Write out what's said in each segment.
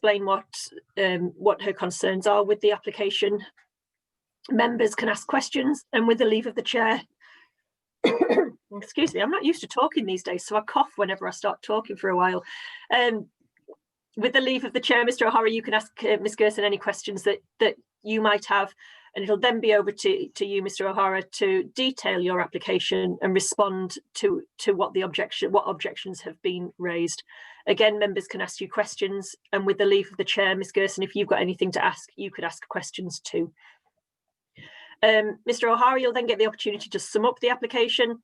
explain what her concerns are with the application. Members can ask questions, and with the leave of the chair, excuse me, I'm not used to talking these days, so I cough whenever I start talking for a while. With the leave of the chair, Mr. O'Hara, you can ask Ms. Gerson any questions that you might have, and it'll then be over to you, Mr. O'Hara, to detail your application and respond to what objections have been raised. Again, members can ask you questions, and with the leave of the chair, Ms. Gerson, if you've got anything to ask, you could ask questions too. Mr. O'Hara, you'll then get the opportunity to sum up the application.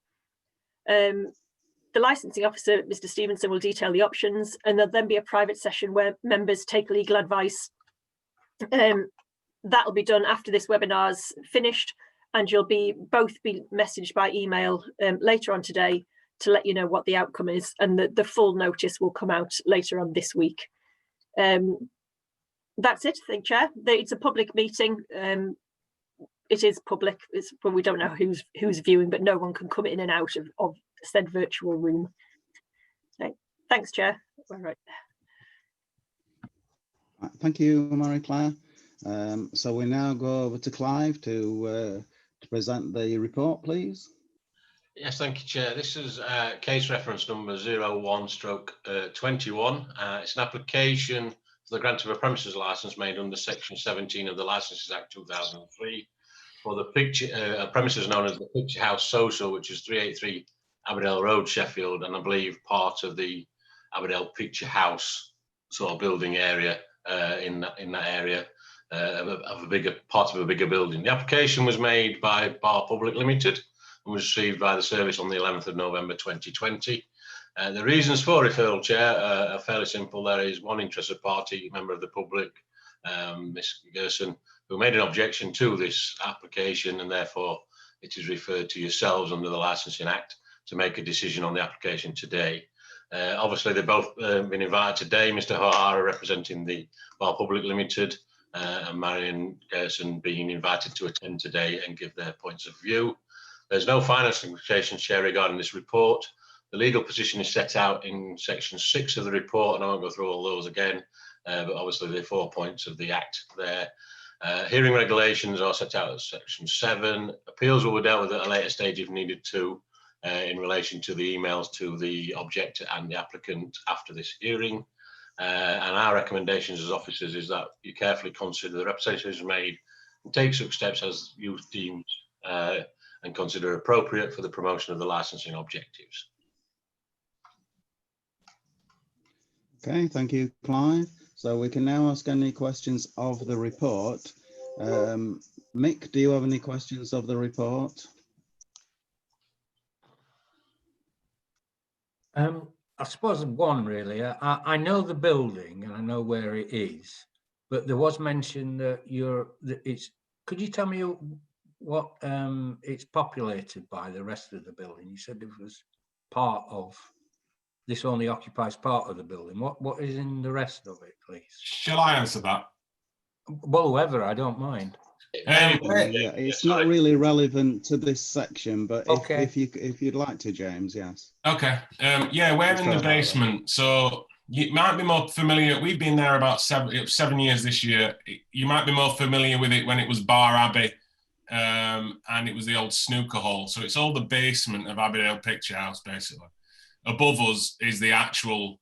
The licensing officer, Mr. Stevenson, will detail the options, and there'll then be a private session where members take legal advice. That'll be done after this webinar's finished, and you'll both be messaged by email later on today to let you know what the outcome is, and the full notice will come out later on this week. That's it, I think, Chair. It's a public meeting. It is public, but we don't know who's viewing, but no one can come in and out of said virtual room. Okay. Thanks, Chair. All right. Thank you, Marie-Claire. So we now go over to Clive to present the report, please. Yes, thank you, Chair. This is case reference number 01/21. It's an application for the grant of a premises licence made under Section 17 of the Licences Act 2003 for the premises known as the Picture House Social, which is 383 Aberdale Road, Sheffield, and I believe part of the Aberdale Picture House sort of building area in that area of a bigger part of a bigger building. The application was made by Bar Public Limited and was received by the service on the 11th of November 2020. The reasons for referral, Chair, are fairly simple. There is one interested party, member of the public, Ms. Gerson, who made an objection to this application, and therefore it is referred to yourselves under the Licensing Act to make a decision on the application today. Obviously, they've both been invited today, Mr. O'Hara representing the Bar Public Limited, and Marion Gerson being invited to attend today and give their points of view. There's no finance implications, Chair, regarding this report. The legal position is set out in section 6 of the report, and I won't go through all those again, but obviously the 4 points of the Act there. Hearing regulations are set out at section 7. Appeals will be dealt with at a later stage if needed to, in relation to the emails to the objector and the applicant after this hearing. And our recommendations as officers is that you carefully consider the representations made and take such steps as you deem and consider appropriate for the promotion of the licensing objectives. Okay, thank you, Clive. So we can now ask any questions of the report. Mick, do you have any questions of the report? I suppose one really. I know the building and I know where it is, but there was mention that could you tell me what it's populated by, the rest of the building? You said it was part of, this only occupies part of the building. What is in the rest of it, please? Shall I answer that? Well, whoever, I don't mind. Yeah, it's not really relevant to this section, but okay. if you'd like to, James, yes. Okay. Yeah, we're in the basement, so you might be more familiar. We've been there about 7 years this year. You might be more familiar with it when it was Bar Abbey, and it was the old snooker hall. So it's all the basement of Aberdale Picture House, basically. Above us is the actual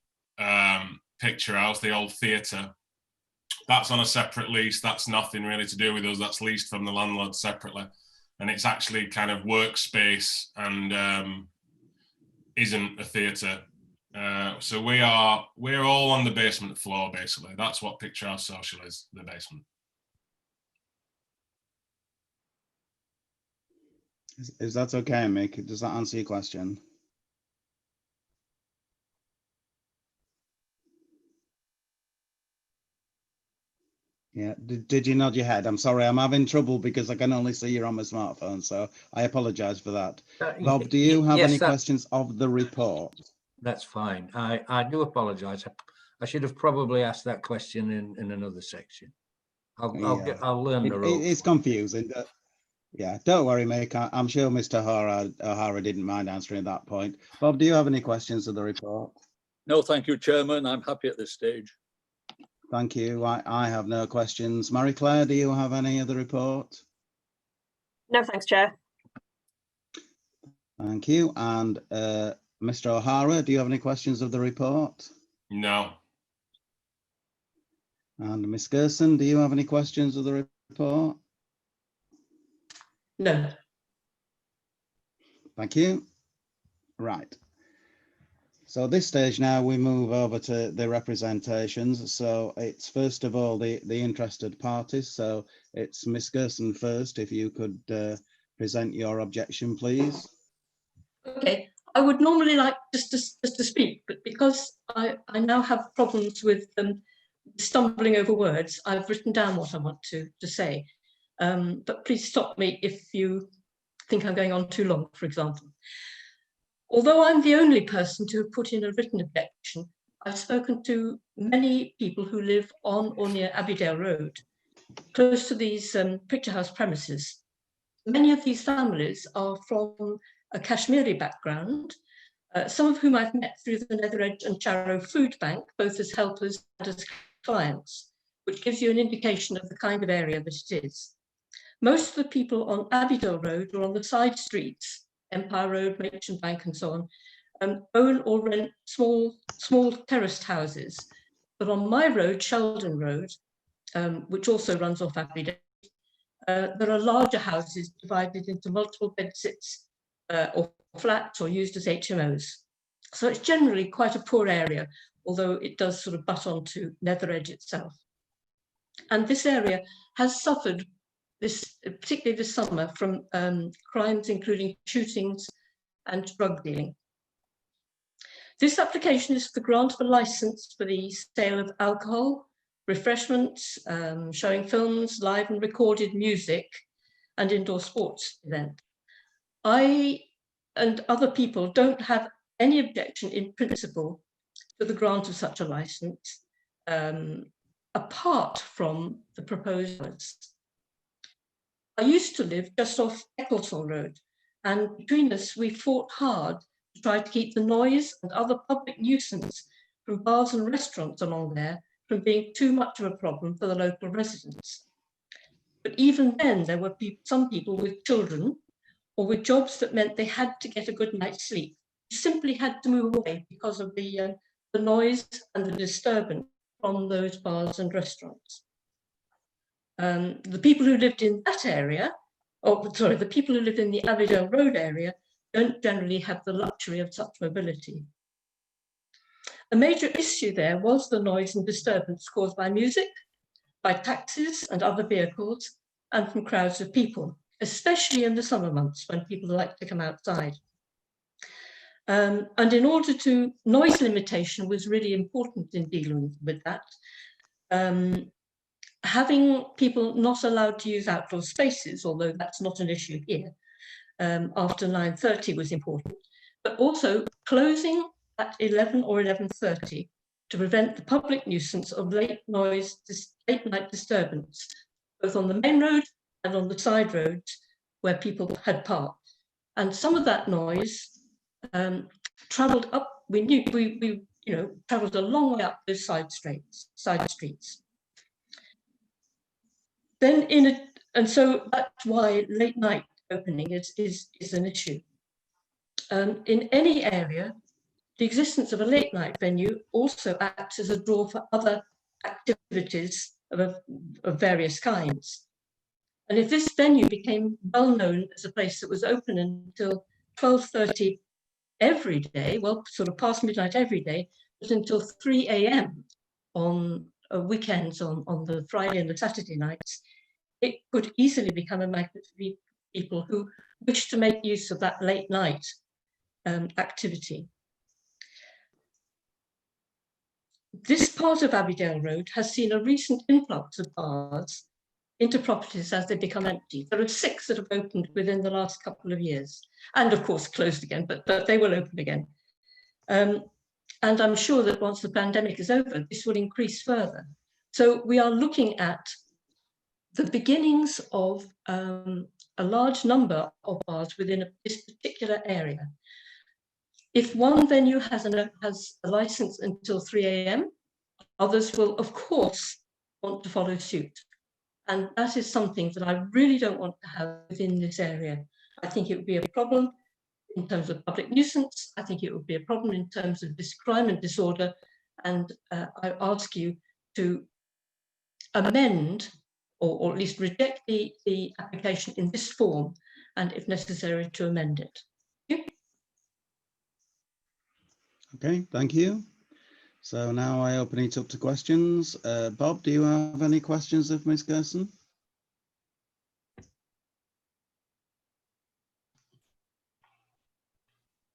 picture house, the old theatre. That's on a separate lease. That's nothing really to do with us. That's leased from the landlord separately. And it's actually kind of workspace and isn't a theatre. So we're all on the basement floor, basically. That's what Picture House Social is, the basement. Is that okay, Mick? Does that answer your question? Yeah, did you nod your head? I'm sorry, I'm having trouble because I can only see you on my smartphone, so I apologise for that. Bob, do you have any questions of the report? That's fine. I do apologise. I should have probably asked that question in another section. I'll learn the ropes. It's confusing. Yeah, don't worry, Mick. I'm sure Mr. O'Hara didn't mind answering that point. Bob, do you have any questions of the report? No, thank you, Chairman. I'm happy at this stage. Thank you. I have no questions. Marie-Claire, do you have any other report? No, thanks, Chair. Thank you. And Mr. O'Hara, do you have any questions of the report? No. And Ms. Gerson, do you have any questions of the report? No. Thank you. Right. So at this stage now we move over to the representations. So it's first of all the interested parties. So it's Ms. Gerson first, if you could present your objection, please. Okay, I would normally like just to speak, but because I now have problems with stumbling over words, I've written down what I want to say. But please stop me if you think I'm going on too long, for example. Although I'm the only person to have put in a written objection, I've spoken to many people who live on or near Abbeydale Road, close to these picture house premises. Many of these families are from a Kashmiri background, some of whom I've met through the Netheredge and Charrow Food Bank, both as helpers and as clients, which gives you an indication of the kind of area that it is. Most of the people on Abbeydale Road or on the side streets, Empire Road, Merchant Bank and so on, own or rent small terraced houses. But on my road, Sheldon Road, which also runs off Abbeydale, there are larger houses divided into multiple bedsits or flats or used as HMOs. So it's generally quite a poor area, although it does sort of butt onto Netheredge itself. And this area has suffered, particularly this summer, from crimes including shootings and drug dealing. This application is for the grant of a license for the sale of alcohol, refreshments, showing films, live and recorded music, and indoor sports event. I and other people don't have any objection in principle to the grant of such a license, apart from the proposed ones. I used to live just off Ecclesall Road, and between us, we fought hard to try to keep the noise and other public nuisance from bars and restaurants along there from being too much of a problem for the local residents. But even then, there were some people with children or with jobs that meant they had to get a good night's sleep. You simply had to move away because of the noise and the disturbance from those bars and restaurants. The people who lived in that area, the people who lived in the Abbeydale Road area don't generally have the luxury of such mobility. A major issue there was the noise and disturbance caused by music, by taxis and other vehicles, and from crowds of people, especially in the summer months when people like to come outside. And in order to, noise limitation was really important in dealing with that. Having people not allowed to use outdoor spaces, although that's not an issue here, after 9:30 was important, but also closing at 11 or 11:30 to prevent the public nuisance of late night disturbance, both on the main road and on the side roads where people had parked. And some of that noise travelled up. We travelled a long way up those side streets. Then and so that's why late night opening is an issue. In any area, the existence of a late night venue also acts as a draw for other activities of various kinds. And if this venue became well known as a place that was open until 12:30 every day, well, sort of past midnight every day, but until 3 a.m. on weekends, on the Friday and the Saturday nights, it could easily become a magnet for people who wish to make use of that late night activity. This part of Abbeydale Road has seen a recent influx of bars into properties as they become empty. There are 6 that have opened within the last couple of years, and of course closed again, but they will open again. And I'm sure that once the pandemic is over, this will increase further. So we are looking at the beginnings of a large number of bars within this particular area. If one venue has a license until 3 a.m., Others will, of course, want to follow suit. And that is something that I really don't want to have within this area. I think it would be a problem in terms of public nuisance. I think it would be a problem in terms of crime and disorder. And I ask you to amend or at least reject the application in this form, and if necessary, to amend it. Thank you. Okay, thank you. So now I open it up to questions. Bob, do you have any questions of Ms. Gerson?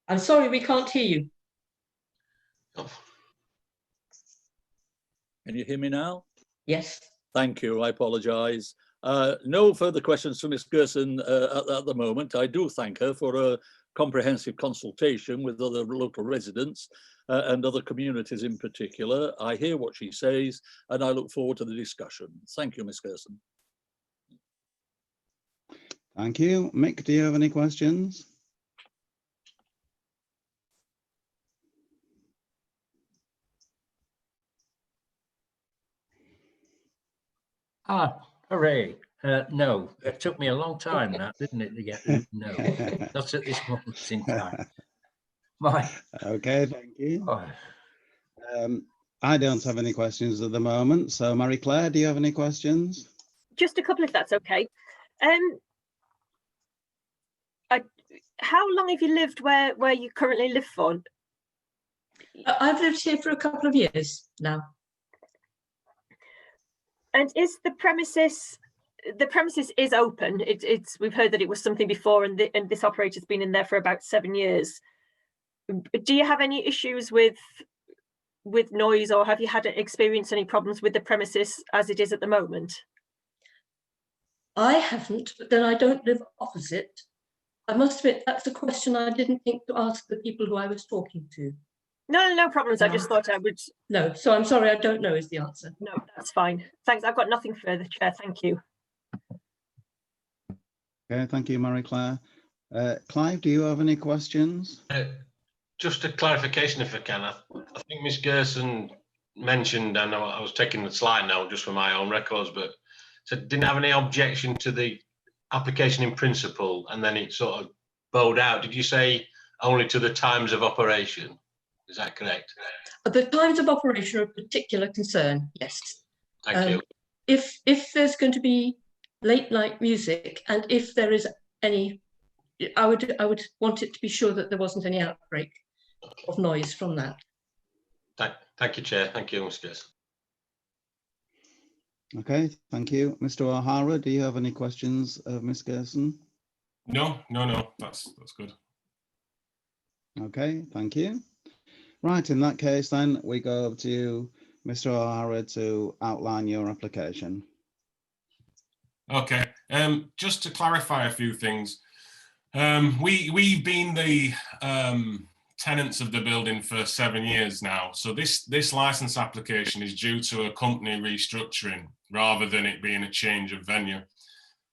I'm sorry, we can't hear you. Can you hear me now? Yes. Thank you. I apologise. No further questions for Ms. Gerson at the moment. I do thank her for a comprehensive consultation with other local residents and other communities in particular. I hear what she says and I look forward to the discussion. Thank you, Ms. Gerson. Thank you. Mick, do you have any questions? Ah, hooray. No, it took me a long time, that, didn't it, to get no, not at this moment in time. Okay, thank you. Oh. I don't have any questions at the moment. So, Marie Claire, do you have any questions? Just a couple, if that's okay. How long have you lived where you currently live for? I've lived here for a couple of years now. And is the premises is open? We've heard that it was something before, and this operator's been in there for about 7 years. Do you have any issues with noise, or have you had experienced any problems with the premises as it is at the moment? I haven't, but then I don't live opposite. I must admit, that's a question I didn't think to ask the people who I was talking to. No problems. I just thought I would. No, so I'm sorry, I don't know is the answer. No, that's fine. Thanks. I've got nothing further, Chair. Thank you. Okay, thank you, Marie Claire. Clive, do you have any questions? Just a clarification, if I can. I think Ms. Gerson mentioned, and I was taking the slide now just for my own records, but so didn't have any objection to the application in principle, and then it sort of bowed out. Did you say only to the times of operation? Is that correct? The times of operation are a particular concern, yes. Thank you. If there's going to be late night music, and if there is any, I would want it to be sure that there wasn't any outbreak of noise from that. Thank you, Chair. Thank you, Ms. Gerson. Okay, thank you. Mr. O'Hara, do you have any questions of Ms. Gerson? No, that's good. Okay, thank you. Right, in that case, then we go over to Mr. O'Hara to outline your application. Okay, just to clarify a few things, we've been the tenants of the building for 7 years now. So this license application is due to a company restructuring rather than it being a change of venue,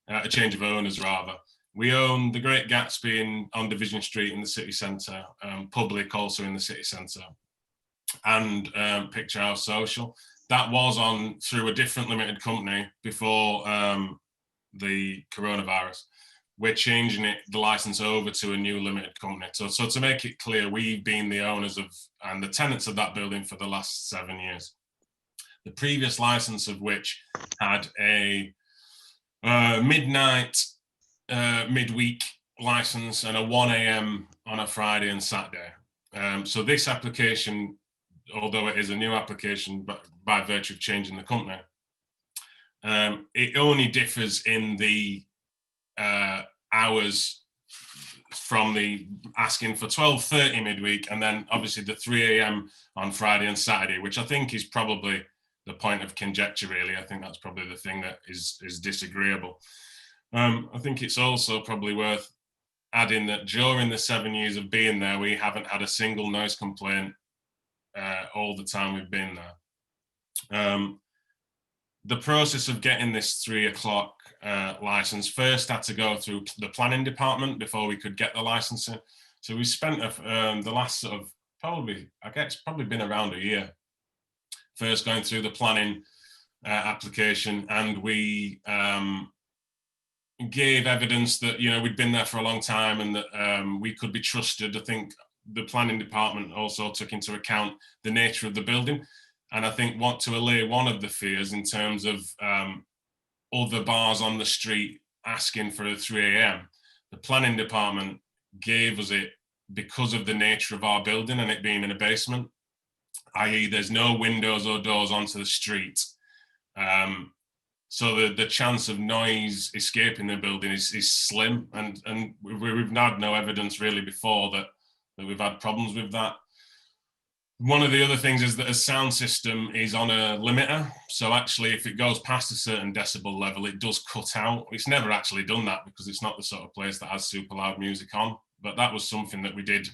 a change of owners rather. We own the Great Gatsby on Division Street in the city centre, Public also in the city centre, and Picture House Social. That was on through a different limited company before the coronavirus. We're changing the license over to a new limited company. So to make it clear, we've been the owners of and the tenants of that building for the last 7 years. The previous license of which had a midnight, midweek license and a 1 a.m. on a Friday and Saturday. So this application, although it is a new application, but by virtue of changing the company, it only differs in the hours from the asking for 12:30 midweek and then obviously the 3 a.m. on Friday and Saturday, which I think is probably the point of conjecture, really. I think that's probably the thing that is disagreeable. I think it's also probably worth adding that during the 7 years of being there, we haven't had a single noise complaint all the time we've been there. The process of getting this 3 o'clock license first had to go through the planning department before we could get the licensing. So we spent the last sort of probably been around a year first going through the planning application, and we gave evidence that, you know, we'd been there for a long time and that we could be trusted. I think the planning department also took into account the nature of the building, and I think want to allay one of the fears in terms of other bars on the street asking for a 3 a.m. The planning department gave us it because of the nature of our building and it being in a basement, i.e. there's no windows or doors onto the street. So the chance of noise escaping the building is slim, and we've had no evidence really before that we've had problems with that. One of the other things is that a sound system is on a limiter. So actually, if it goes past a certain decibel level, it does cut out. It's never actually done that because it's not the sort of place that has super loud music on. But that was something that we did,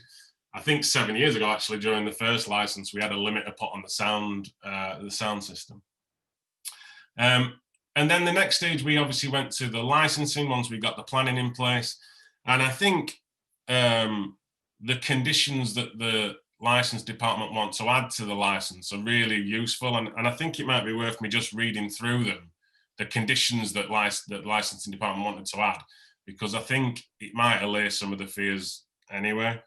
I think 7 years ago, actually, during the first license, we had a limiter put on the sound system. And then the next stage, we obviously went to the licensing once we got the planning in place. And I think the conditions that the license department want to add to the license are really useful. And I think it might be worth me just reading through them, the conditions that licensing department wanted to add, because I think it might allay some of the fears anyway.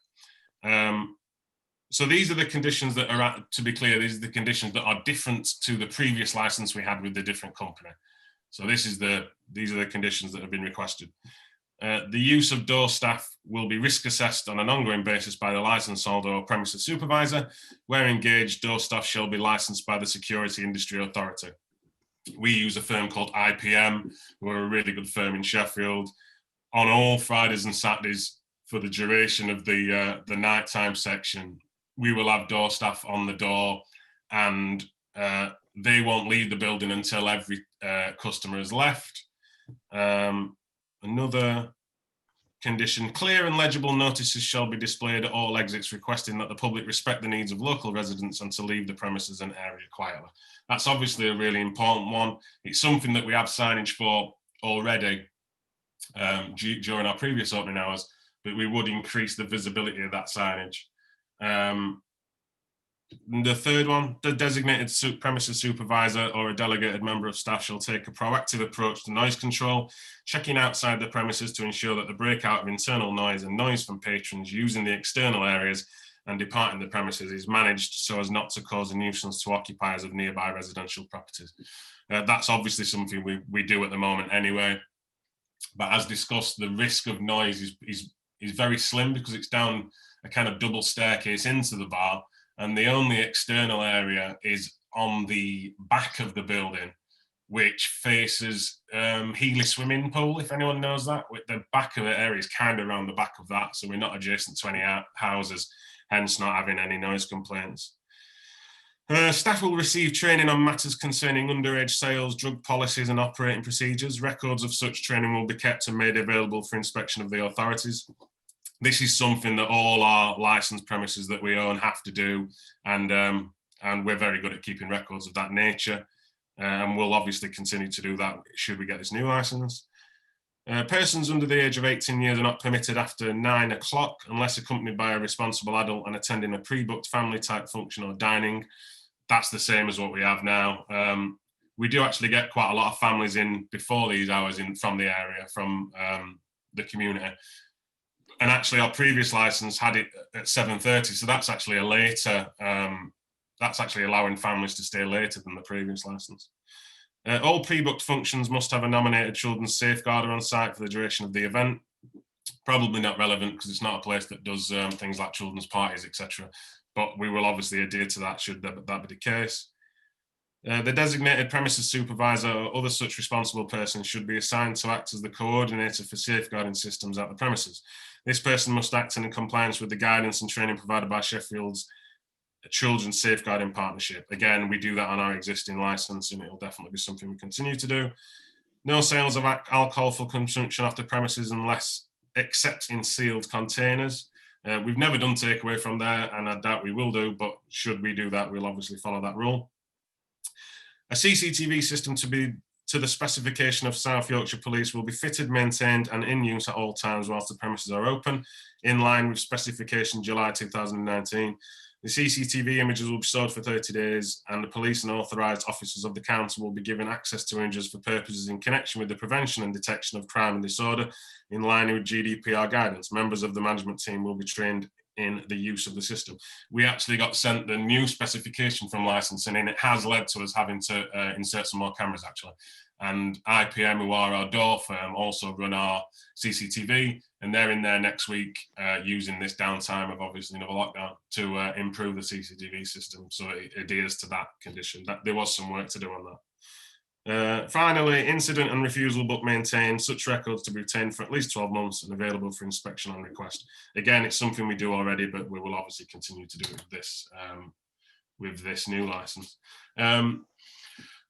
So these are the conditions that are, to be clear, these are the conditions that are different to the previous license we had with the different company. So these are the conditions that have been requested. The use of door staff will be risk assessed on an ongoing basis by the licence holder or premises supervisor. Where engaged, door staff shall be licensed by the Security Industry Authority. We use a firm called IPM, who are a really good firm in Sheffield. On all Fridays and Saturdays for the duration of the nighttime section, we will have door staff on the door, and they won't leave the building until every customer has left. Another condition, clear and legible notices shall be displayed at all exits requesting that the public respect the needs of local residents and to leave the premises and area quietly. That's obviously a really important one. It's something that we have signage for already during our previous opening hours, but we would increase the visibility of that signage. The third one, the designated premises supervisor or a delegated member of staff shall take a proactive approach to noise control, checking outside the premises to ensure that the breakout of internal noise and noise from patrons using the external areas and departing the premises is managed so as not to cause a nuisance to occupiers of nearby residential properties. That's obviously something we do at the moment anyway, but as discussed, the risk of noise is very slim because it's down a kind of double staircase into the bar, and the only external area is on the back of the building, which faces Healy swimming pool, if anyone knows that. The back of the area is kind of around the back of that, so we're not adjacent to any houses, hence not having any noise complaints. Staff will receive training on matters concerning underage sales, drug policies and operating procedures. Records of such training will be kept and made available for inspection of the authorities. This is something that all our licensed premises that we own have to do, and we're very good at keeping records of that nature, and we'll obviously continue to do that should we get this new license. Persons under the age of 18 years are not permitted after 9 o'clock unless accompanied by a responsible adult and attending a pre-booked family type function or dining. That's the same as what we have now. We do actually get quite a lot of families in before these hours from the area, from the community. And actually our previous license had it at 7:30, so that's actually a later, that's actually allowing families to stay later than the previous license. All pre-booked functions must have a nominated children's safeguarder on site for the duration of the event. Probably not relevant because it's not a place that does things like children's parties, etc. But we will obviously adhere to that should that be the case. The designated premises supervisor or other such responsible person should be assigned to act as the coordinator for safeguarding systems at the premises. This person must act in compliance with the guidance and training provided by Sheffield's Children's Safeguarding Partnership. Again, we do that on our existing license, and it will definitely be something we continue to do. No sales of alcohol for consumption off the premises unless except in sealed containers. We've never done takeaway from there, and I doubt we will do, but should we do that, we'll obviously follow that rule. A CCTV system to the specification of South Yorkshire Police will be fitted, maintained and in use at all times whilst the premises are open, in line with specification July 2019. The CCTV images will be stored for 30 days, and the police and authorised officers of the council will be given access to images for purposes in connection with the prevention and detection of crime and disorder in line with GDPR guidance. Members of the management team will be trained in the use of the system. We actually got sent the new specification from licensing, and it has led to us having to insert some more cameras actually. And IPM, who are our door firm, also run our CCTV, and they're in there next week using this downtime of obviously another lockdown to improve the CCTV system so it adheres to that condition. That there was some work to do on that. Finally, incident and refusal book maintained, such records to be retained for at least 12 months and available for inspection on request. Again, it's something we do already, but we will obviously continue to do it with this new license.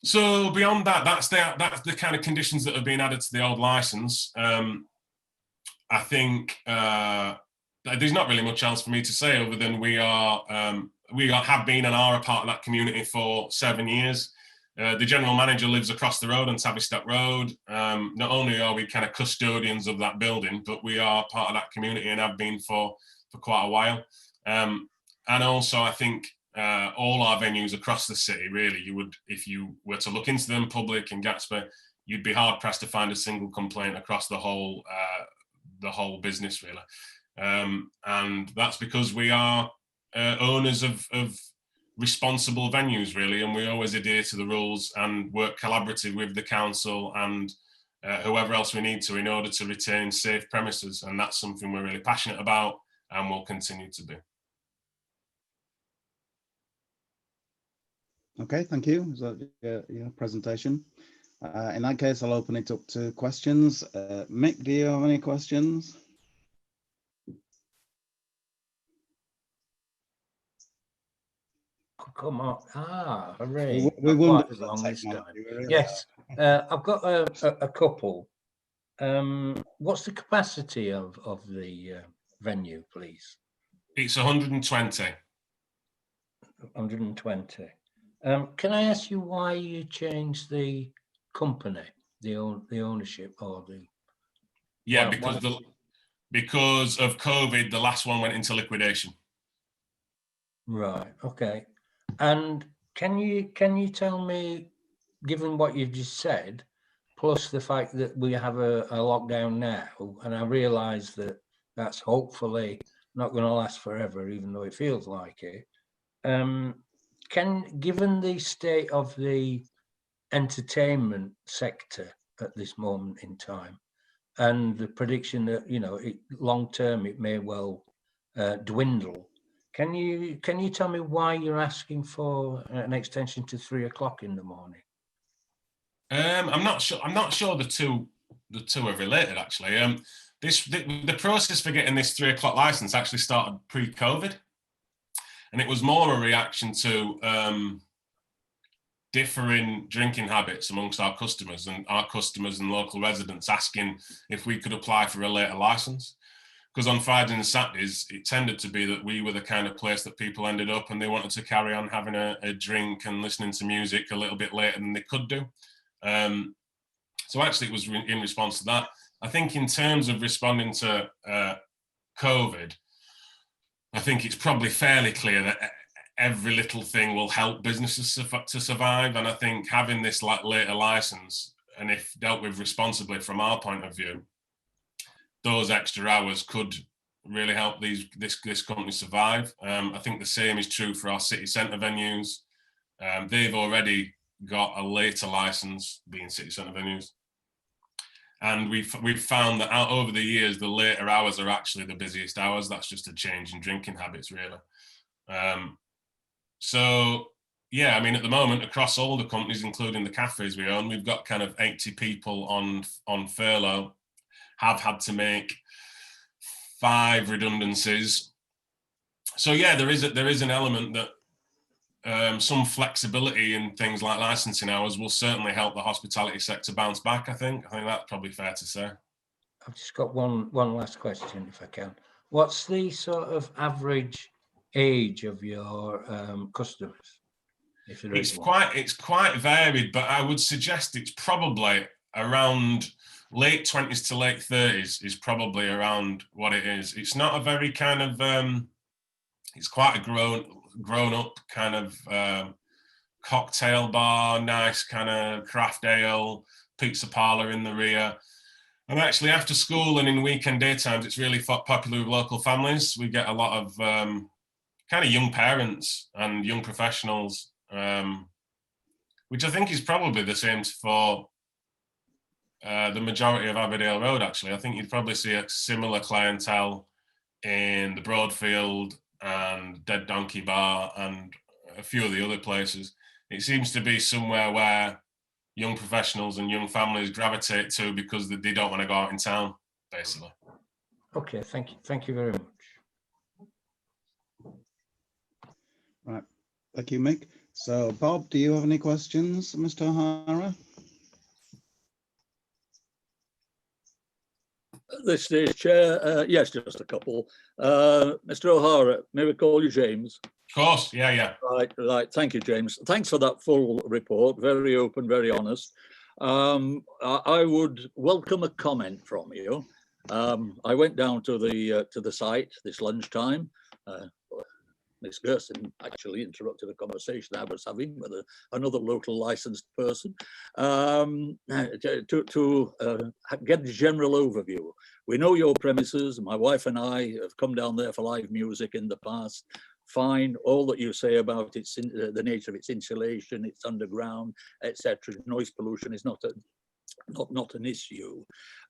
So beyond that, that's the kind of conditions that have been added to the old license. I think there's not really much else for me to say other than we have been and are a part of that community for 7 years. The general manager lives across the road on Tavistock Road. Not only are we kind of custodians of that building, but we are part of that community and have been for quite a while. And also, I think all our venues across the city, really, you would, if you were to look into them, Public and Gatsby, you'd be hard pressed to find a single complaint across the whole business, really. And that's because we are owners of responsible venues, really, and we always adhere to the rules and work collaboratively with the council and whoever else we need to in order to retain safe premises. And that's something we're really passionate about and will continue to do. Okay, thank you. Is that your presentation? In that case, I'll open it up to questions. Mick, do you have any questions? Come on. Hooray. We wondered as long about this time. technology, really. Yes, I've got a couple. What's the capacity of the venue, please? It's 120. 120. Can I ask you why you changed the company, the ownership, or the? Yeah, because of COVID, the last one went into liquidation. Right. Okay. And can you tell me, given what you've just said, plus the fact that we have a lockdown now, and I realise that that's hopefully not going to last forever, even though it feels like it. Given the state of the entertainment sector at this moment in time, and the prediction that long term it may well dwindle, can you tell me why you're asking for an extension to 3 o'clock in the morning? I'm not sure the two are related actually. The process for getting this 3 o'clock license actually started pre-COVID. And it was more a reaction to differing drinking habits amongst our customers and local residents asking if we could apply for a later license. Because on Fridays and Saturdays, it tended to be that we were the kind of place that people ended up and they wanted to carry on having a drink and listening to music a little bit later than they could do. So actually it was in response to that. I think in terms of responding to COVID, I think it's probably fairly clear that every little thing will help businesses to survive. And I think having this later license, and if dealt with responsibly from our point of view, those extra hours could really help this company survive. I think the same is true for our city centre venues. They've already got a later license, being city centre venues. And we've found that over the years, the later hours are actually the busiest hours. That's just a change in drinking habits, really. So, yeah, I mean, at the moment, across all the companies, including the cafes we own, we've got kind of 80 people on furlough, have had to make 5 redundancies. So, yeah, there is an element that some flexibility in things like licensing hours will certainly help the hospitality sector bounce back. I think that's probably fair to say. I've just got one last question, if I can. What's the sort of average age of your customers? If there is one? It's quite varied, but I would suggest it's probably around late 20s to late 30s is probably around what it is. It's not a very kind of it's quite a grown. grown-up kind of cocktail bar, nice kind of craft ale, pizza parlor in the rear. And actually after school and in weekend daytimes, it's really popular with local families. We get a lot of kind of young parents and young professionals, which I think is probably the same for the majority of Abbeydale Road, actually. I think you'd probably see a similar clientele in the Broadfield and Dead Donkey Bar and a few of the other places. It seems to be somewhere where young professionals and young families gravitate to because they don't want to go out in town, basically. Okay, thank you very much. Right, thank you, Mick. So, Bob, do you have any questions, Mr. O'Hara? At this stage, Chair, yes, just a couple. Mr. O'Hara, may we call you James? Of course, yeah. Right. Thank you, James. Thanks for that full report. Very open, very honest. I would welcome a comment from you. I went down to the site this lunchtime. Miss Gerson actually interrupted a conversation I was having with another local licensed person to get the general overview. We know your premises. My wife and I have come down there for live music in the past. Fine, all that you say about its the nature of its insulation, its underground, etc. Noise pollution is not an issue.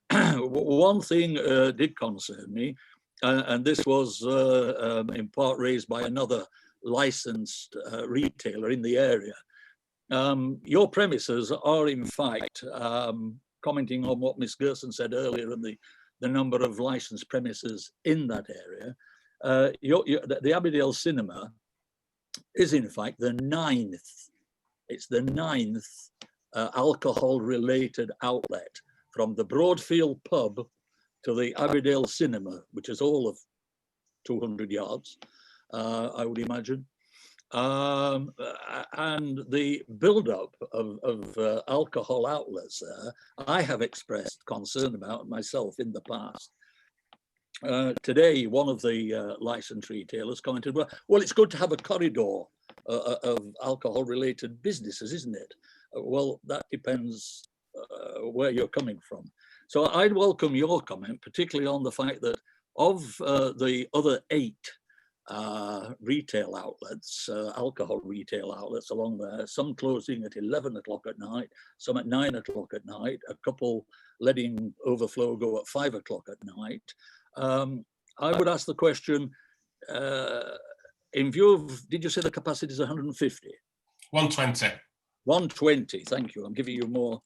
One thing did concern me. And this was in part raised by another licensed retailer in the area. Your premises are, in fact, commenting on what Ms. Gerson said earlier and the number of licensed premises in that area. The Abbeydale Cinema is, in fact, the 9th. It's the 9th alcohol-related outlet from the Broadfield pub to the Abbeydale Cinema, which is all of 200 yards, I would imagine. And the build-up of alcohol outlets there, I have expressed concern about myself in the past. Today, one of the licensed retailers commented, well, it's good to have a corridor of alcohol-related businesses, isn't it? Well, that depends where you're coming from. So I'd welcome your comment, particularly on the fact that of the other 8 retail outlets, alcohol retail outlets along there, some closing at 11 o'clock at night, some at 9 o'clock at night, a couple letting overflow go at 5 o'clock at night. I would ask the question, in view of, did you say the capacity is 150? 120. 120, thank you. I'm giving you more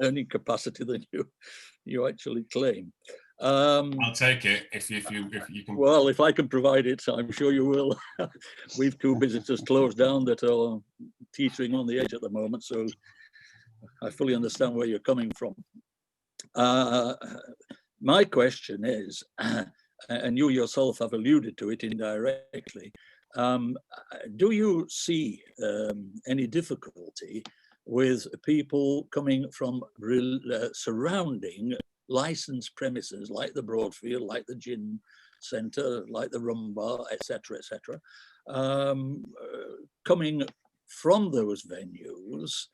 earning capacity than you actually claim. I'll take it if you can. Well, if I can provide it, I'm sure you will. We've 2 businesses closed down that are teetering on the edge at the moment, so I fully understand where you're coming from. My question is, and you yourself have alluded to it indirectly, do you see any difficulty with people coming from surrounding licensed premises like the Broadfield, like the Gin Centre, like the Rum Bar, etc., coming from those venues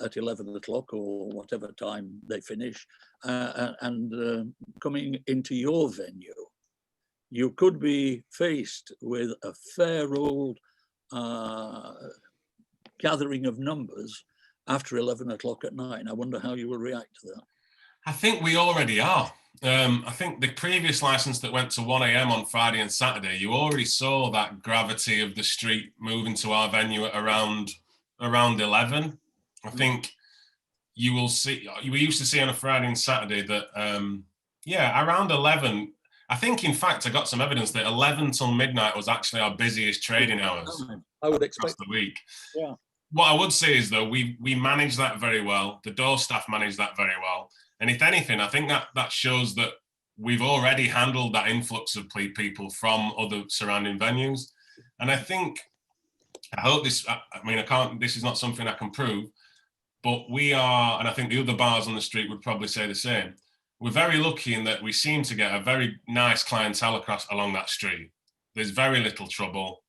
at 11 o'clock or whatever time they finish, and coming into your venue? You could be faced with a fair old gathering of numbers after 11 o'clock at night. And I wonder how you will react to that. I think we already are. I think the previous license that went to 1 AM on Friday and Saturday, you already saw that gravity of the street moving to our venue at around 11. I think you will see, we used to see on a Friday and Saturday that, around 11, I think, in fact, I got some evidence that 11 till midnight was actually our busiest trading hours. I would expect the week. Yeah. What I would say is, though, we manage that very well. The door staff manage that very well. And if anything, I think that shows that we've already handled that influx of people from other surrounding venues. And I hope this, this is not something I can prove, but we are, and I think the other bars on the street would probably say the same. We're very lucky in that we seem to get a very nice clientele along that street. There's very little trouble.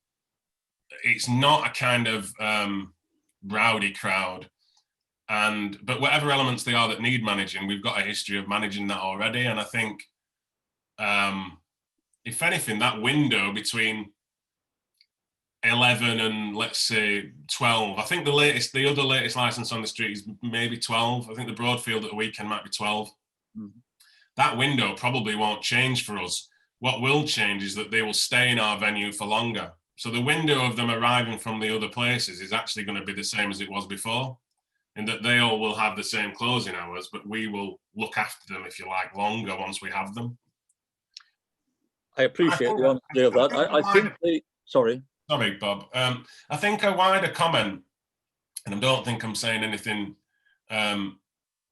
it's not a kind of rowdy crowd. But whatever elements they are that need managing, we've got a history of managing that already. And I think, if anything, that window between 11 and let's say 12, I think the other latest license on the street is maybe 12. I think the Broadfield at the weekend might be 12. Mm-hmm. That window probably won't change for us. What will change is that they will stay in our venue for longer. So the window of them arriving from the other places is actually going to be the same as it was before, in that they all will have the same closing hours, but we will look after them, if you like, longer once we have them. I appreciate the honesty of that. I think sorry. Sorry, Bob. I think a wider comment, and I don't think I'm saying anything out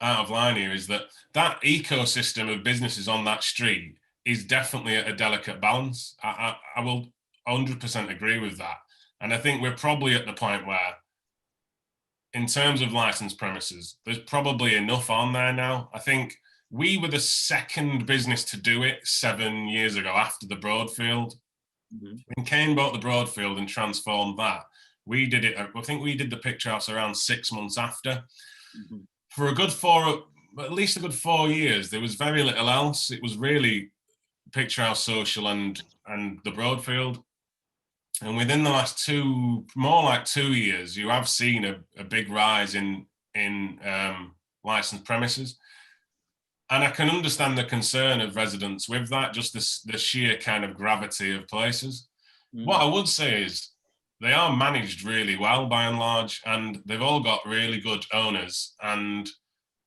of line here, is that ecosystem of businesses on that street is definitely at a delicate balance. I will 100% agree with that. And I think we're probably at the point where, in terms of licensed premises, there's probably enough on there now. I think we were the second business to do it 7 years ago after the Broadfield. Mm-hmm. When Kane bought the Broadfield and transformed that, we did it. I think we did the Picture House around 6 months after. Mm-hmm. For at least a good 4 years, there was very little else. It was really Picture House, Social, and the Broadfield. And within the last more like 2 years, you have seen a big rise in licensed premises. And I can understand the concern of residents with that, just the sheer kind of gravity of places. Mm. What I would say is they are managed really well by and large, and they've all got really good owners and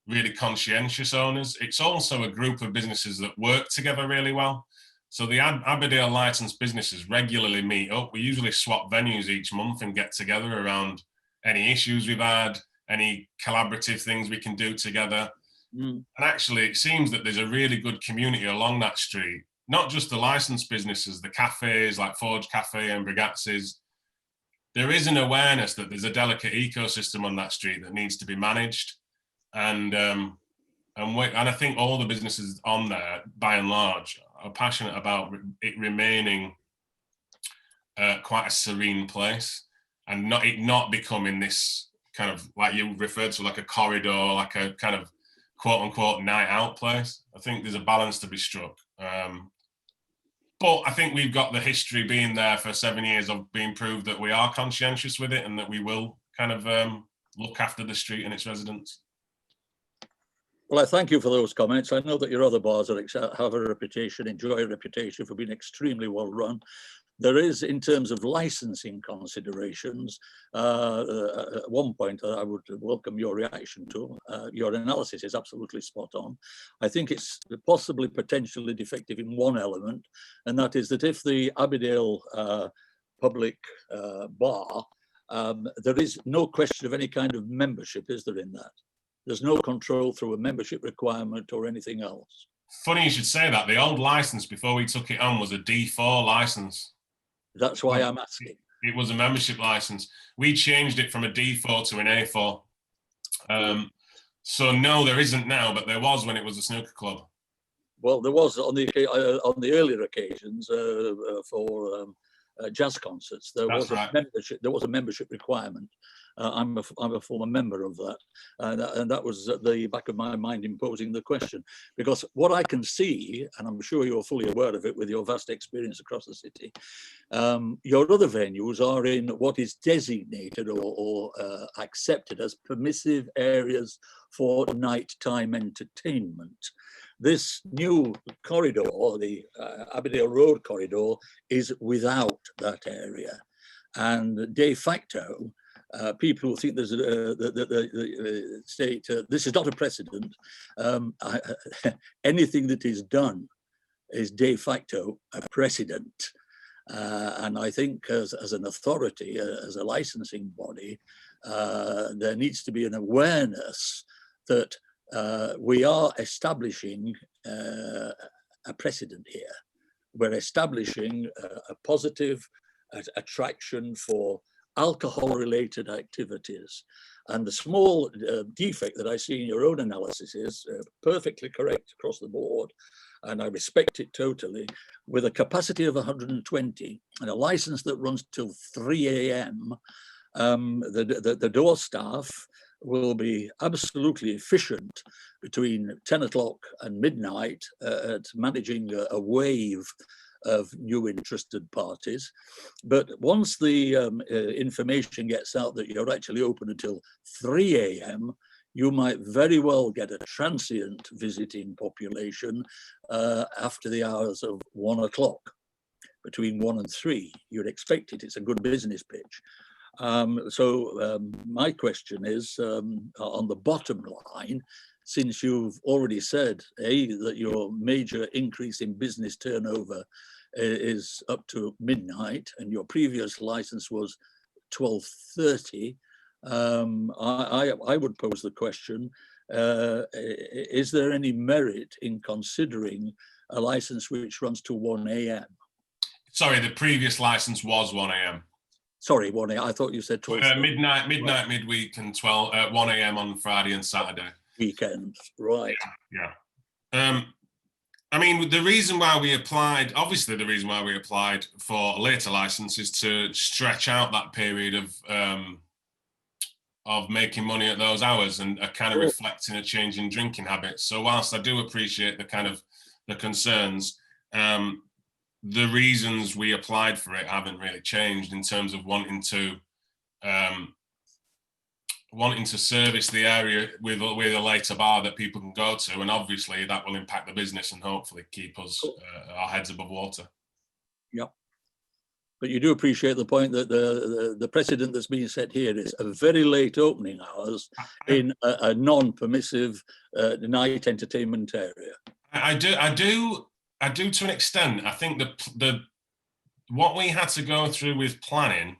really conscientious owners. It's also a group of businesses that work together really well. So the Aberdale licensed businesses regularly meet up. We usually swap venues each month and get together around any issues we've had, any collaborative things we can do together. Mm. And actually, it seems that there's a really good community along that street, not just the licensed businesses, the cafes like Forge Cafe and Bragazzis. There is an awareness that there's a delicate ecosystem on that street that needs to be managed. And I think all the businesses on there, by and large, are passionate about it remaining quite a serene place, and not becoming this kind of, like you referred to, like a corridor, like a kind of quote unquote night out place. I think there's a balance to be struck. But I think we've got the history being there for 7 years of being proved that we are conscientious with it and that we will kind of look after the street and its residents. Well, I thank you for those comments. I know that your other bars have a reputation, enjoy a reputation for being extremely well run. There is, in terms of licensing considerations, at one point I would welcome your reaction to. Your analysis is absolutely spot on. I think it's possibly potentially defective in one element, and that is that if the Aberdale public bar, there is no question of any kind of membership, is there, in that? There's no control through a membership requirement or anything else. Funny you should say that. The old license before we took it on was a D4 license. That's why I'm asking. It was a membership license. We changed it from a D4 to an A4. So no, there isn't now, but there was when it was a snooker club. Well, there was on the earlier occasions for jazz concerts. There was a membership requirement. I'm a former member of that, and that was at the back of my mind in posing the question, because what I can see, and I'm sure you're fully aware of it with your vast experience across the city, your other venues are in what is designated or accepted as permissive areas for nighttime entertainment. This new corridor, the Aberdale Road corridor, is without that area, and de facto, people who think there's the state, this is not a precedent. Anything that is done is de facto a precedent. And I think as an authority, as a licensing body, there needs to be an awareness that we are establishing a precedent here. We're establishing a positive attraction for alcohol-related activities. And the small defect that I see in your own analysis is perfectly correct across the board, and I respect it totally. With a capacity of 120 and a license that runs till 3 a.m., the door staff will be absolutely efficient between 10 o'clock and midnight at managing a wave of new interested parties. But once the information gets out that you're actually open until 3 a.m., you might very well get a transient visiting population after the hours of 1 o'clock, between 1 and 3. You'd expect it. It's a good business pitch. My question is, on the bottom line, since you've already said, that your major increase in business turnover is up to midnight, and your previous license was 12:30, I would pose the question, is there any merit in considering a license which runs to 1 a.m.? Sorry, the previous license was 1 a.m. Sorry, 1 a.m. I thought you said 12. Midnight, midweek, and 1 a.m. on Friday and Saturday. Weekends, right? Yeah. I mean, the reason why we applied, obviously, the reason why we applied for a later license is to stretch out that period of making money at those hours and kind of reflecting a change in drinking habits. So whilst I do appreciate the concerns, the reasons we applied for it haven't really changed in terms of wanting to service the area with a later bar that people can go to, and obviously that will impact the business and hopefully keep us our heads above water. Yep. But you do appreciate the point that the precedent that's being set here is a very late opening hours in a non-permissive night entertainment area. I do to an extent. I think what we had to go through with planning,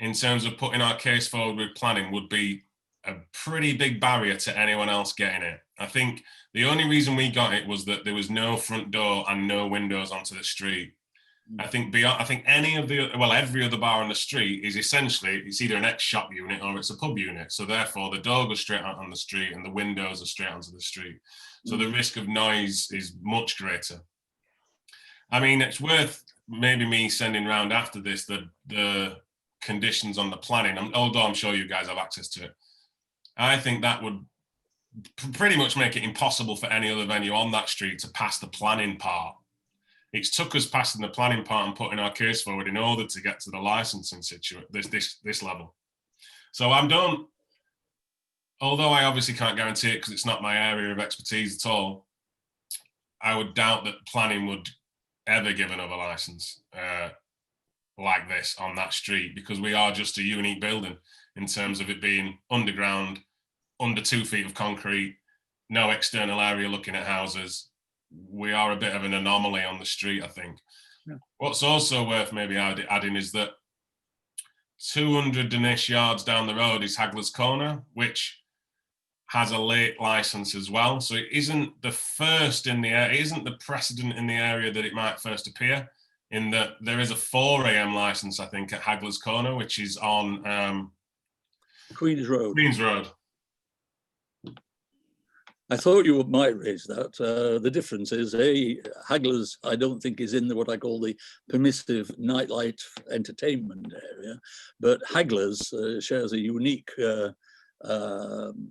in terms of putting our case forward with planning, would be a pretty big barrier to anyone else getting it. I think the only reason we got it was that there was no front door and no windows onto the street. I think every other bar on the street is essentially, it's either an ex-shop unit or it's a pub unit. So therefore the door goes straight out on the street and the windows are straight onto the street. So the risk of noise is much greater. I mean, it's worth maybe me sending round after this the conditions on the planning, although I'm sure you guys have access to it. I think that would pretty much make it impossible for any other venue on that street to pass the planning part. It's took us passing the planning part and putting our case forward in order to get to the licensing situation, this level. So although I obviously can't guarantee it because it's not my area of expertise at all, I would doubt that planning would ever give another license like this on that street, because we are just a unique building in terms of it being underground, under 2 feet of concrete, no external area looking at houses. We are a bit of an anomaly on the street, I think. Yeah. What's also worth maybe adding is that 200-ish yards down the road is Hagler's Corner, which has a late license as well. So it isn't the first in the area, it isn't the precedent in the area that it might first appear, in that there is a 4 a.m. license, I think, at Hagler's Corner, which is on Queen's Road. Queen's Road. I thought you might raise that. The difference is, Hagler's, I don't think, is in what I call the permissive nightlight entertainment area, but Hagler's shares a unique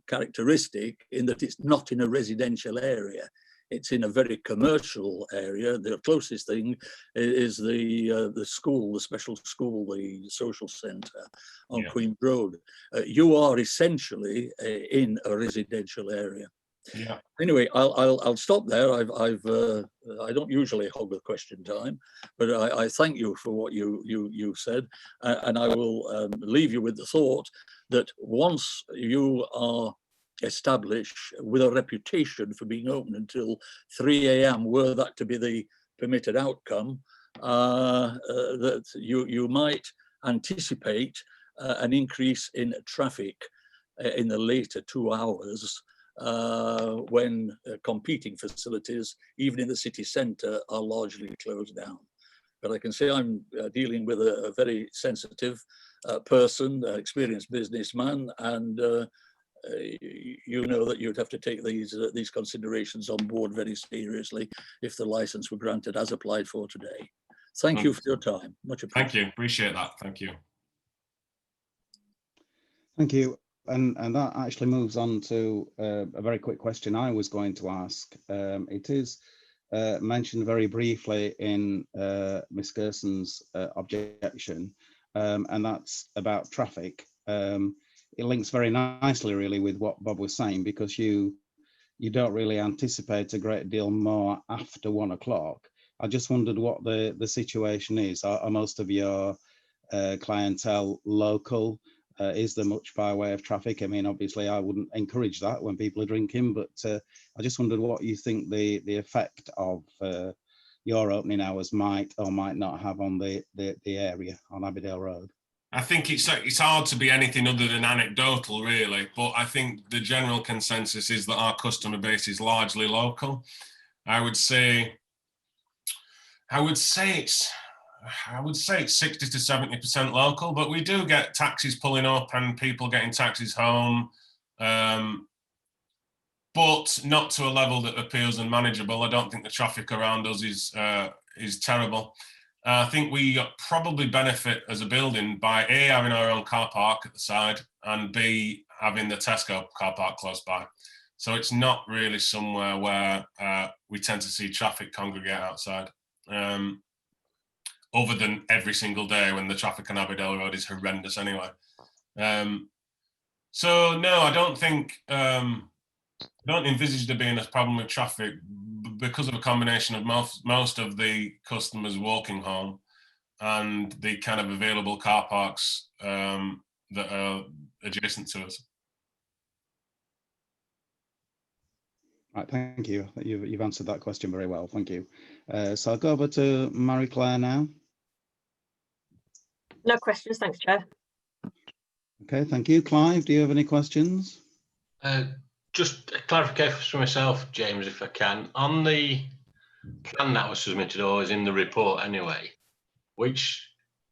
characteristic in that it's not in a residential area. It's in a very commercial area. The closest thing is the school, the special school, the social centre on Queen's Road. You are essentially in a residential area. Yeah. Anyway, I'll stop there. I don't usually hog the question time, but I thank you for what you said, and I will leave you with the thought that once you are established with a reputation for being open until 3 a.m., were that to be the permitted outcome, that you might anticipate an increase in traffic in the later 2 hours. When competing facilities, even in the city centre, are largely closed down. But I can say I'm dealing with a very sensitive person, experienced businessman, and you know that you'd have to take these considerations on board very seriously if the license were granted as applied for today. Thank you for your time. Much appreciated. Thank you. Appreciate that. Thank you. Thank you. And that actually moves on to a very quick question I was going to ask. It is mentioned very briefly in Ms. Gerson's objection, and that's about traffic. It links very nicely really with what Bob was saying, because you don't really anticipate a great deal more after 1 o'clock. I just wondered what the situation is. Are most of your clientele local? Is there much by way of traffic? I mean, obviously I wouldn't encourage that when people are drinking, but I just wondered what you think the effect of your opening hours might or might not have on the area on Abbeydale Road. I think it's hard to be anything other than anecdotal, really, but I think the general consensus is that our customer base is largely local. I would say it's 60 to 70% local, but we do get taxis pulling up and people getting taxis home, but not to a level that appears unmanageable. I don't think the traffic around us is terrible. I think we probably benefit as a building by A, having our own car park at the side, and B, having the Tesco car park close by. So it's not really somewhere where we tend to see traffic congregate outside. Other than every single day when the traffic on Abbeydale Road is horrendous anyway. So no, I don't think, I don't envisage there being a problem with traffic because of a combination of most of the customers walking home and the kind of available car parks that are adjacent to us. Right, thank you. You've answered that question very well. Thank you. So I'll go over to Marie Claire now. No questions, thanks, Chair. Okay, thank you. Clive, do you have any questions? Just a clarification for myself, James, if I can. On the plan that was submitted, or is in the report anyway, which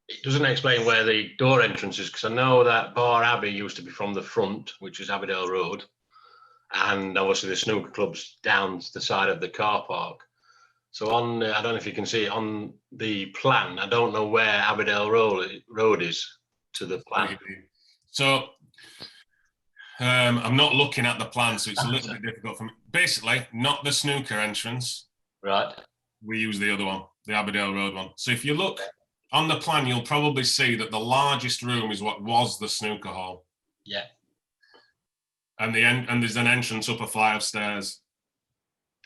it doesn't explain where the door entrance is, because I know that Bar Abbey used to be from the front, which is Abbeydale Road, and obviously the snooker club's down the side of the car park. So on, I don't know if you can see it on the plan, I don't know where Abbeydale Road is to the plan. So I'm not looking at the plan, so it's a little bit difficult for me. Basically, not the snooker entrance. Right. We use the other one, the Abbeydale Road one. So if you look on the plan, you'll probably see that the largest room is what was the snooker hall. Yeah. And there's an entrance up a flight of stairs.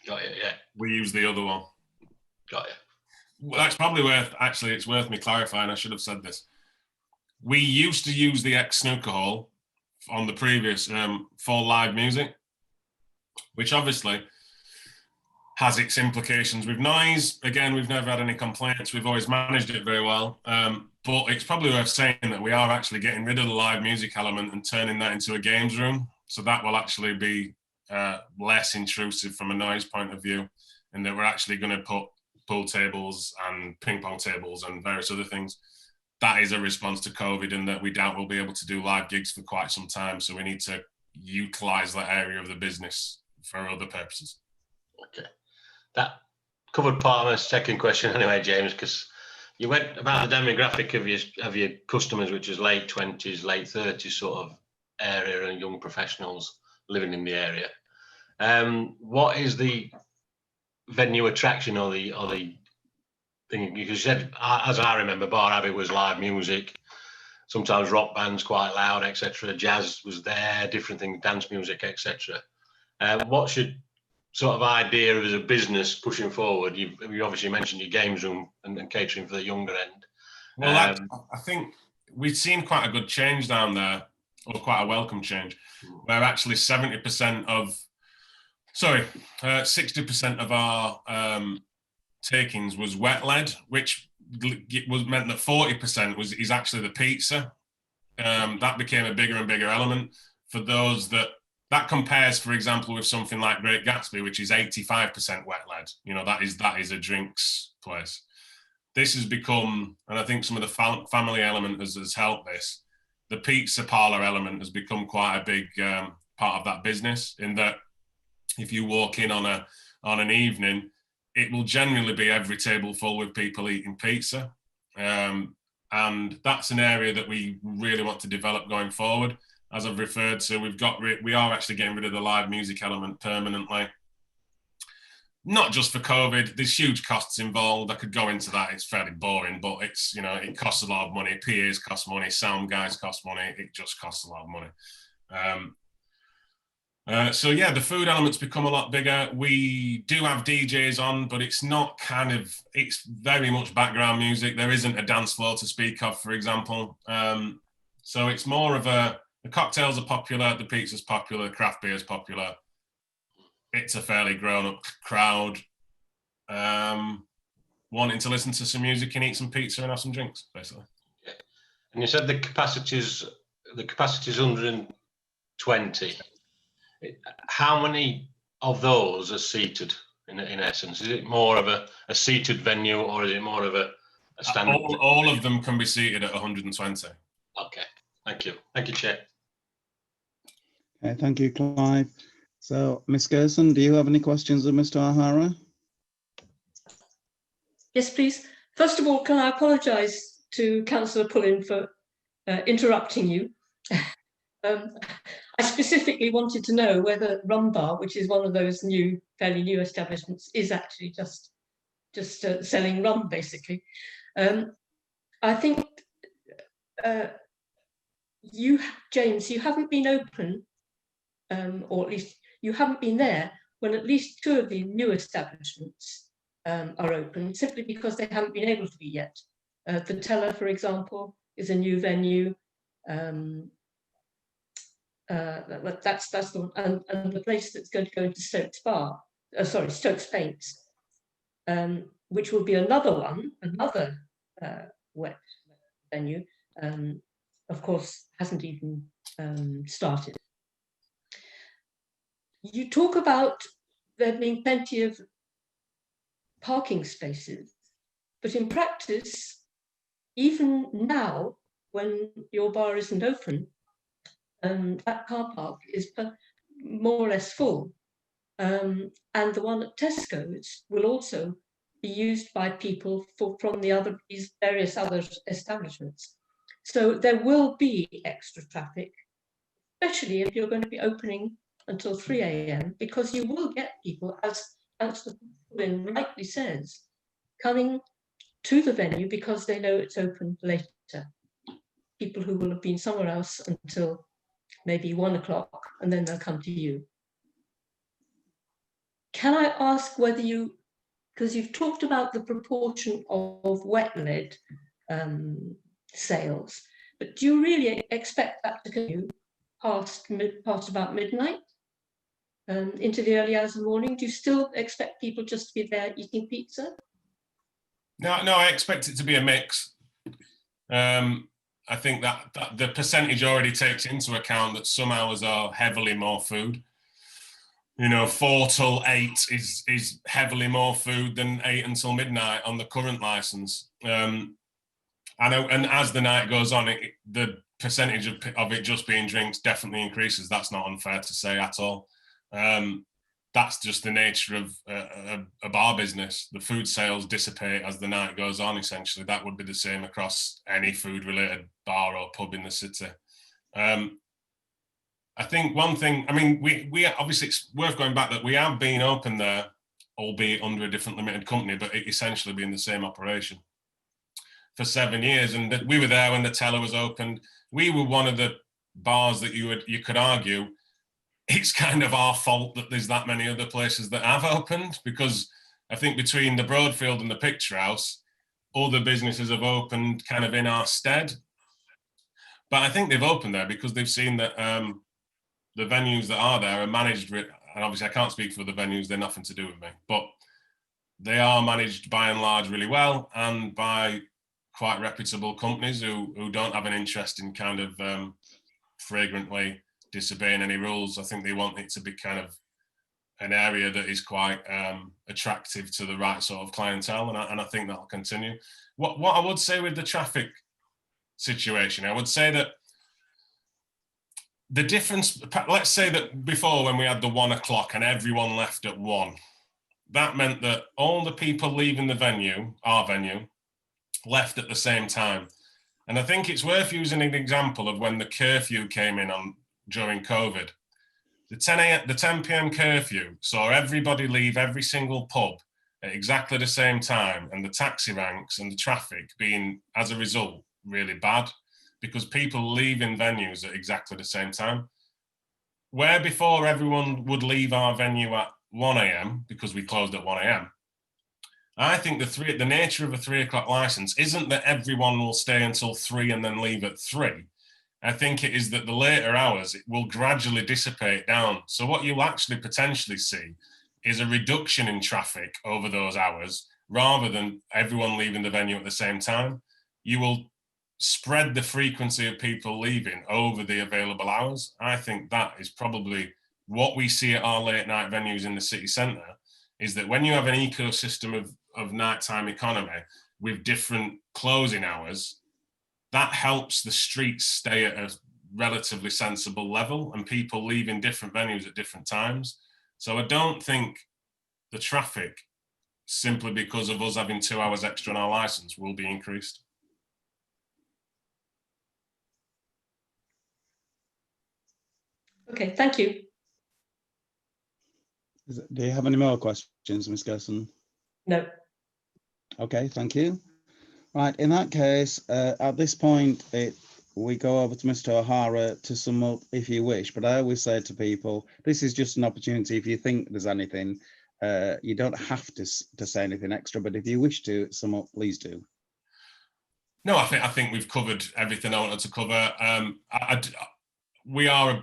Got you, yeah. We use the other one. Got you. Well, that's probably it's worth me clarifying. I should have said this. We used to use the ex-snooker hall on the previous for live music, which obviously has its implications with noise. Again, we've never had any complaints. We've always managed it very well. But it's probably worth saying that we are actually getting rid of the live music element and turning that into a games room. So that will actually be less intrusive from a noise point of view, and that we're actually going to put pool tables and ping pong tables and various other things. That is a response to COVID, and that we doubt we'll be able to do live gigs for quite some time. So we need to utilize that area of the business for other purposes. Okay. That covered part of my second question anyway, James, because you went about the demographic of your customers, which is late 20s, late 30s sort of area, and young professionals living in the area. What is the venue attraction or the thing? Because you said, as I remember, Bar Abbey was live music, sometimes rock bands quite loud, etc. Jazz was there, different things, dance music, etc. What's your sort of idea as a business pushing forward? You obviously mentioned your games room and catering for the younger end. Well, I think we've seen quite a good change down there, or quite a welcome change, where actually 60% of our takings was wet led, which meant that 40% is actually the pizza. That became a bigger and bigger element for those that compares, for example, with something like Great Gatsby, which is 85% wet led. You know, that is a drinks place. this has become, and I think some of the family element has helped this. The pizza parlor element has become quite a big part of that business, in that if you walk in on an evening, it will generally be every table full with people eating pizza. And that's an area that we really want to develop going forward. As I've referred to, we are actually getting rid of the live music element permanently. Not just for COVID, there's huge costs involved. I could go into that, it's fairly boring, but it's, you know, it costs a lot of money. PAs cost money, sound guys cost money, it just costs a lot of money. So yeah, the food element's become a lot bigger. We do have DJs on, but it's not it's very much background music. There isn't a dance floor to speak of, for example. So it's more of the cocktails are popular, the pizza's popular, craft beer's popular. It's a fairly grown-up crowd wanting to listen to some music and eat some pizza and have some drinks, basically. Yeah. And you said the capacity's 120. How many of those are seated in essence? Is it more of a seated venue, or is it more of a standard? All of them can be seated at 120. Okay, thank you. Thank you, Chair. Okay, thank you, Clive. So, Ms. Gerson, do you have any questions of Mr. O'Hara? Yes, please. First of all, can I apologise to Councillor Pullin for interrupting you? I specifically wanted to know whether Rum Bar, which is one of those fairly new establishments, is actually just selling rum, basically. I think James, you haven't been open, or at least you haven't been there when at least 2 of the new establishments are open, simply because they haven't been able to be yet. The Teller, for example, is a new venue. That's the one, and the place that's going to go into Stokes Paints, which will be another wet venue. Of course, hasn't even started. You talk about there being plenty of parking spaces, but in practice, even now, when your bar isn't open, that car park is more or less full. And the one at Tesco's will also be used by people from these various other establishments. So there will be extra traffic, especially if you're going to be opening until 3 a.m, because you will get people, as Councillor Pullin rightly says, coming to the venue because they know it's open later. People who will have been somewhere else until maybe 1 o'clock, and then they'll come to you. Can I ask whether because you've talked about the proportion of wet-led sales, but do you really expect that to continue past about midnight, into the early hours of the morning? Do you still expect people just to be there eating pizza? No, I expect it to be a mix. I think that the percentage already takes into account that some hours are heavily more food. You know, 4 till 8 is heavily more food than 8 until midnight on the current license. And as the night goes on, the percentage of it just being drinks definitely increases. That's not unfair to say at all. That's just the nature of a bar business. The food sales dissipate as the night goes on, essentially. That would be the same across any food-related bar or pub in the city. I think one thing, I mean, we obviously, it's worth going back that we have been open there, albeit under a different limited company, but it essentially been the same operation for 7 years. And that we were there when the Teller was opened. We were one of the bars that you could argue it's kind of our fault that there's that many other places that have opened, because I think between the Broadfield and the Picture House, other businesses have opened kind of in our stead. But I think they've opened there because they've seen that the venues that are there are managed, and obviously I can't speak for the venues, they're nothing to do with me, but they are managed by and large really well, and by quite reputable companies who don't have an interest in kind of flagrantly disobeying any rules. I think they want it to be kind of an area that is quite attractive to the right sort of clientele, and I think that'll continue. What I would say with the traffic situation, I would say that the difference, let's say that before, when we had the 1 o'clock and everyone left at 1, that meant that all the people leaving the venue, our venue, left at the same time. And I think it's worth using an example of when the curfew came in during COVID. The 10 p.m. curfew saw everybody leave every single pub at exactly the same time, and the taxi ranks and the traffic being, as a result, really bad, because people leave in venues at exactly the same time. Where before everyone would leave our venue at 1 a.m. because we closed at 1 a.m. I think the nature of a 3 o'clock license isn't that everyone will stay until 3 and then leave at 3. I think it is that the later hours, it will gradually dissipate down. So what you'll actually potentially see is a reduction in traffic over those hours, rather than everyone leaving the venue at the same time. You will spread the frequency of people leaving over the available hours. I think that is probably what we see at our late night venues in the city centre, is that when you have an ecosystem of nighttime economy with different closing hours, that helps the streets stay at a relatively sensible level and people leaving different venues at different times. So I don't think the traffic, simply because of us having 2 hours extra on our licence, will be increased. Okay, thank you. Do you have any more questions, Ms. Gerson? No. Okay, thank you. Right, in that case, at this point, we go over to Mr. O'Hara to sum up if you wish, but I always say to people, this is just an opportunity. If you think there's anything, you don't have to say anything extra, but if you wish to sum up, please do. No, I think we've covered everything I wanted to cover. We are,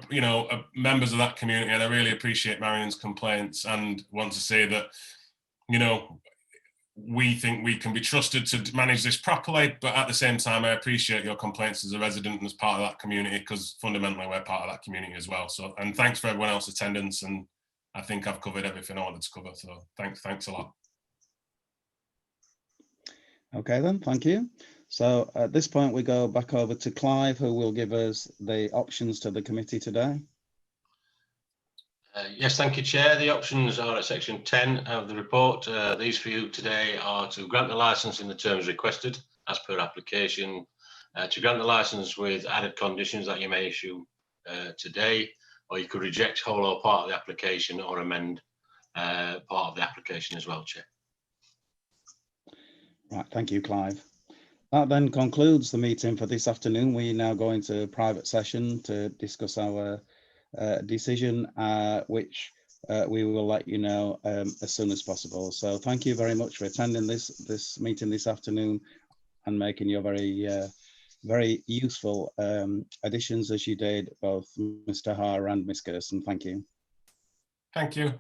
members of that community, and I really appreciate Marion's complaints, and want to say that, we think we can be trusted to manage this properly, but at the same time, I appreciate your complaints as a resident and as part of that community, because fundamentally we're part of that community as well. So, and thanks for everyone else's attendance, and I think I've covered everything I wanted to cover. So thanks a lot. Okay then, thank you. So at this point, we go back over to Clive, who will give us the options to the committee today. Yes, thank you, Chair. The options are at section 10 of the report. These for you today are to grant the licence in the terms requested as per application, to grant the licence with added conditions that you may issue today, or you could reject whole or part of the application or amend part of the application as well, Chair. Right, thank you, Clive. That then concludes the meeting for this afternoon. We now go into a private session to discuss our decision, which we will let you know as soon as possible. So thank you very much for attending this meeting this afternoon and making your very useful additions, as you did, both Mr. Haar and Ms. Gerson. Thank you. Thank you.